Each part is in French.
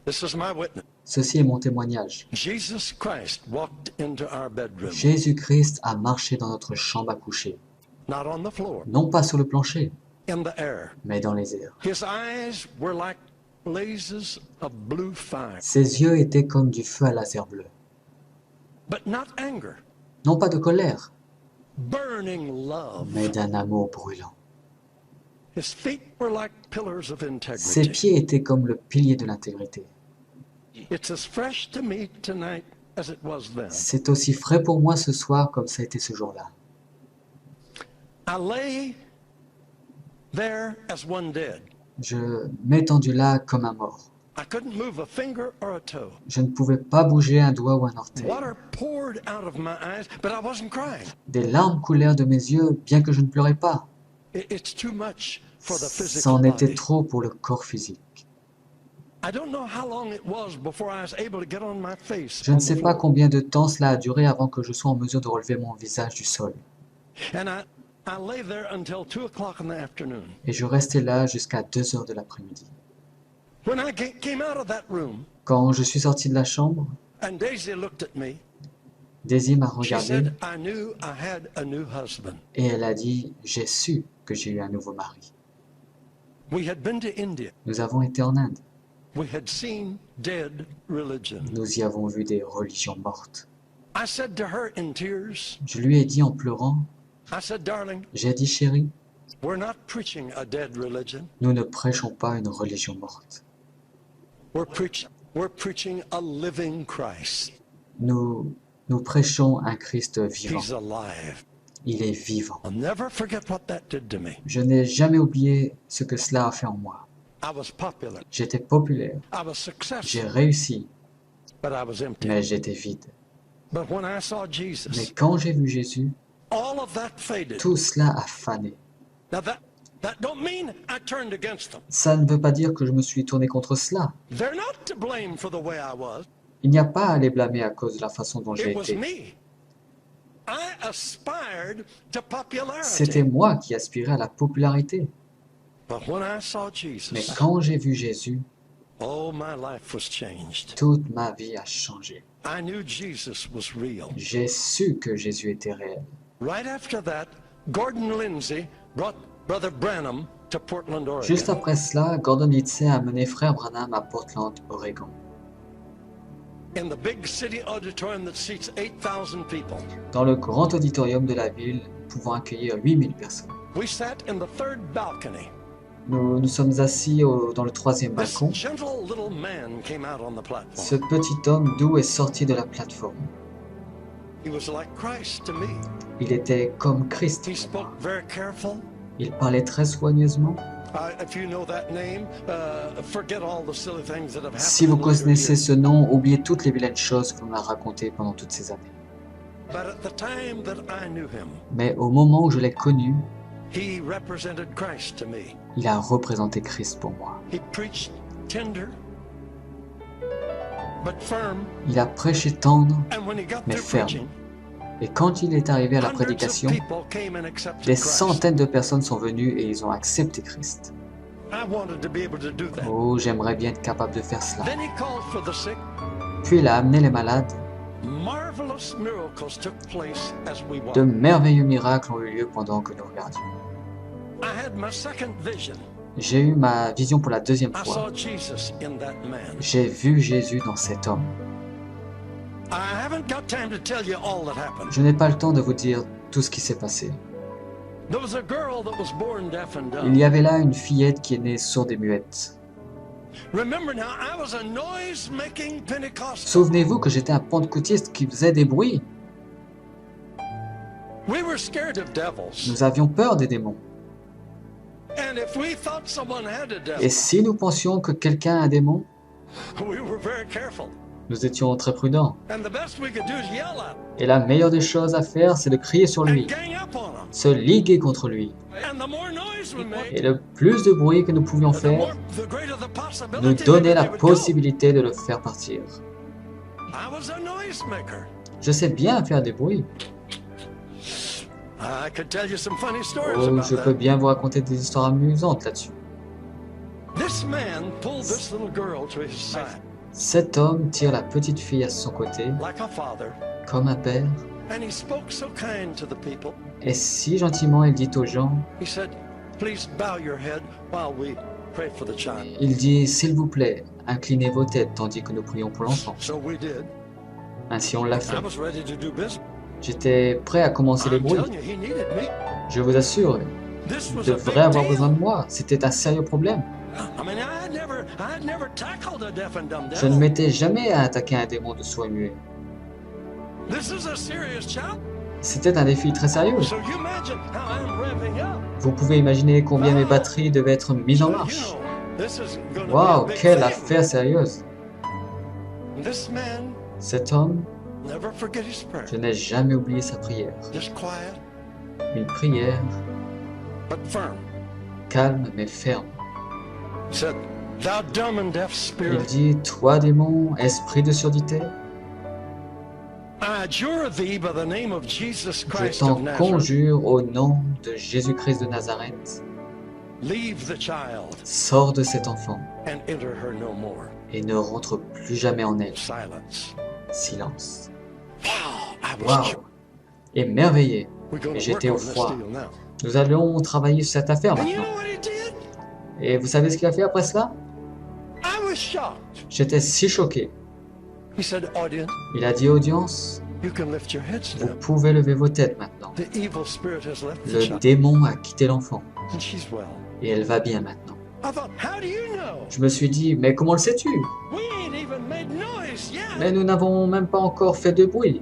This is my witness. Ceci est mon témoignage. Jesus Christ walked into our bedroom, Jésus-Christ a marché dans notre chambre à coucher, not on the floor, non pas sur le plancher, in the air. mais dans les airs. His eyes were like blazes of blue fire, Ses yeux étaient comme du feu à laser bleu. but not anger, Non pas de colère, burning love. mais d'un amour brûlant. His feet were like pillars of Ses integrity. pieds étaient comme le pilier de l'intégrité. It's as fresh to me tonight as it was then. C'est aussi frais pour moi ce soir comme ça a été ce jour-là. I lay there as one dead. Je m'étendus là comme un mort. I couldn't move a finger or a toe. Je ne pouvais pas bouger un doigt ou un orteil. Water poured out of my eyes, but I wasn't crying. Des larmes coulèrent de mes yeux, bien que je ne pleurais pas. It's too much for the physical C'en était body. trop pour le corps physique. I don't know how long it was before I was able to get on my face Je on ne the sais pas floor. combien de temps cela a duré avant que je sois en mesure de relever mon visage du sol. And I lay there until 2 o'clock in the afternoon. Et je restais là jusqu'à 2 heures de l'après-midi. When I came out of that room Quand je suis sorti de la chambre, and Daisy looked at me, Daisy m'a she regardé said, I knew I had a new husband. et elle a dit « J'ai su que j'ai eu un nouveau mari. We had been to India. Nous avons été en Inde. We had seen dead religion. Nous y avons vu des religions mortes. I said to her in tears, Je lui ai dit en pleurant, I said, darling, j'ai dit chérie, we're not preaching a dead religion. nous ne prêchons pas une religion morte. We're preaching a living Christ. Nous prêchons un Christ vivant. He's alive. Il est vivant. I'll never forget what that did to me. Je n'ai jamais oublié ce que cela a fait en moi. I was popular. J'étais populaire, I was j'ai successful, réussi, but I was empty. mais j'étais vide. But when I saw Mais Jesus, quand j'ai vu Jésus, all of that faded. tout cela a fané. Now that don't mean I turned against them. Ça ne veut pas dire que je me suis tourné contre cela. They're not to blame for the way I was. Il n'y a pas à les blâmer à cause de la façon dont j'ai It was été. me. I aspired to C'était popularity. moi qui aspirais à la popularité. But when I saw Mais Jesus, quand j'ai vu Jésus, oh, my life was changed. toute ma vie a changé. I knew Jesus was real. J'ai su que Jésus était réel. Right after that, Gordon Lindsay brought Brother Branham to Portland, Juste Oregon. après cela, Gordon Lindsay a amené Frère Branham à Portland, Oregon. In the big city auditorium that seats 8,000 people. Dans le grand auditorium de la ville, pouvant accueillir 8000 personnes. We sat in the third balcony. Nous sommes assis dans le troisième This balcon. gentle little man came out on the Ce platform. petit homme doux est sorti de la plateforme. He was like Christ to me. Il était comme Christ. He spoke very careful. Il parlait très soigneusement. If you know that name, forget all the silly things that have happened. Si vous in later connaissez years. ce nom, oubliez toutes les vilaines choses qu'on a racontées pendant toutes ces années. But at the time that I knew him, Mais au moment où je l'ai connu, he represented Christ to me. il a représenté Christ pour moi. He preached tender, but firm. Il a prêché tendre, And when he got mais through ferme. preaching, Et quand il est arrivé à la hundreds of prédication, people came and accepted des Christ. centaines de personnes sont venues et ils ont accepté Christ. I wanted to be able to do that. Oh, j'aimerais bien être capable de faire cela. Then he called for the sick. Puis il a amené les malades. Marvelous miracles took place as we De walked. merveilleux miracles ont eu lieu pendant que nous regardions. I had my second vision. J'ai eu ma vision pour la deuxième I fois. saw Jesus in that man. J'ai vu Jésus dans cet homme. I haven't got time to tell you all that happened. Je n'ai pas le temps de vous dire tout ce qui s'est passé. There was a girl that was born deaf and Il y dumb. avait là une fillette qui est née sourde et muette. Remember now, I was a noise-making Pentecostal. Souvenez-vous que j'étais un pentecôtiste qui faisait des bruits. We were scared of devils. Nous avions peur des démons. And if we thought someone had a Et devil, si nous pensions que quelqu'un a un démon, we were very careful. nous étions très prudents. And the best we could do is yell at him Et la meilleure des choses à faire, c'est de crier sur lui, and gang up on him. se liguer contre lui. And the more noise we made, Et le plus de bruit que nous pouvions faire, the greater the possibility nous that donnait they la would go. possibilité de le faire partir. I was a noisemaker. Je sais bien faire des bruits. I could tell you some funny stories Oh, about je peux that. bien vous raconter des histoires amusantes là-dessus. This man pulled this little girl to his side. Cet homme tire la petite fille à son côté, like a father, comme un père, and he spoke so kind to the people. et si gentiment il dit aux gens, He said, please bow your head while we pray for the child. il dit, s'il vous plaît, inclinez vos têtes tandis que nous prions pour l'enfant. So we did. Ainsi on l'a fait. I was ready to do business. J'étais prêt à commencer les I'm bruits. telling you, he needed me. Je vous assure, This il was a devrait big avoir besoin deal. de moi. C'était un sérieux problème. I mean, I had never tackled a deaf and dumb Je ne devil. m'étais jamais attaqué à un démon de sourd et muet. This is a serious challenge. C'était un défi très sérieux. So you imagine how I'm revving up. Vous pouvez imaginer combien mes batteries devaient être mises en So, you marche. know, this is gonna be Waouh, a big quelle thing. affaire sérieuse. This man Cet homme, never forget his prayer. je n'ai jamais oublié sa prière. Just quiet, Une prière but firm. calme mais ferme. He said, thou dumb and deaf Il spirit, dit, toi démon, esprit de surdité, I adjure thee by the name of Jesus je Christ t'en of Nazareth. conjure au nom de Jésus-Christ de Nazareth, Leave the child sors de cet enfant and enter her no more. et ne rentre plus jamais en elle. Silence. Silence. Wow, I was Waouh! Émerveillé. We're going Et to j'étais work au on this froid. deal now. Nous allons travailler sur cette affaire And you maintenant. know what he did? Et vous savez ce qu'il a fait après cela? I was shocked. J'étais si choqué. He said, audience, Il a dit, audience, you can lift your heads vous now. pouvez lever vos têtes maintenant. The evil spirit has left the Le child, démon a quitté l'enfant and she's well. et elle va bien maintenant. I thought, how do you know? Je me suis dit, mais comment le sais-tu? We ain't even made noise yet. Mais nous n'avons même pas encore fait de bruit.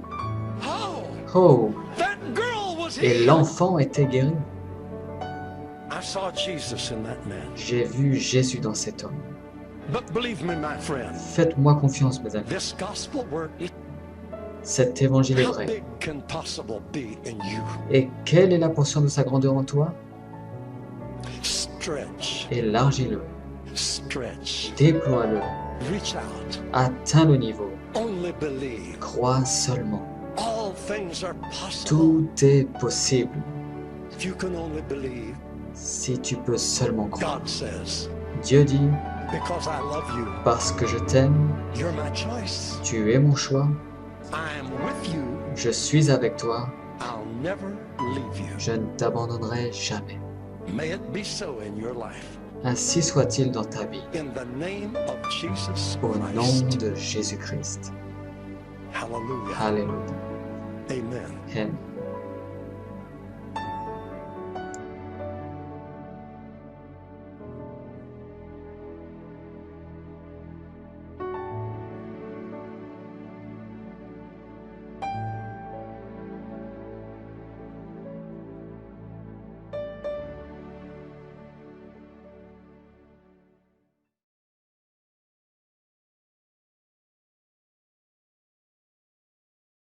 Oh, Oh! that girl was Et healed. l'enfant était guéri. I saw Jesus in that man. J'ai vu Jésus dans cet homme. But believe me, my friend, Faites-moi confiance, mes amis. this gospel word, Cet évangile est how vrai. big can possible be in you? Et quelle est la portion de sa grandeur en toi? Stretch, Élargis-le, stretch, déploie-le, reach out, atteins le niveau, only believe. crois seulement. All things are possible Tout est possible if you can only believe. si tu peux seulement croire. God says, Dieu dit, because I love you, parce que je t'aime, you're my choice. tu es mon choix, I am with you. je suis avec toi, I'll never leave you. je ne t'abandonnerai jamais. May it be so in your life. Ainsi soit-il dans ta vie, In the name of Jesus au nom Christ. de Jésus-Christ. Hallelujah. Alléluia. Amen. Amen.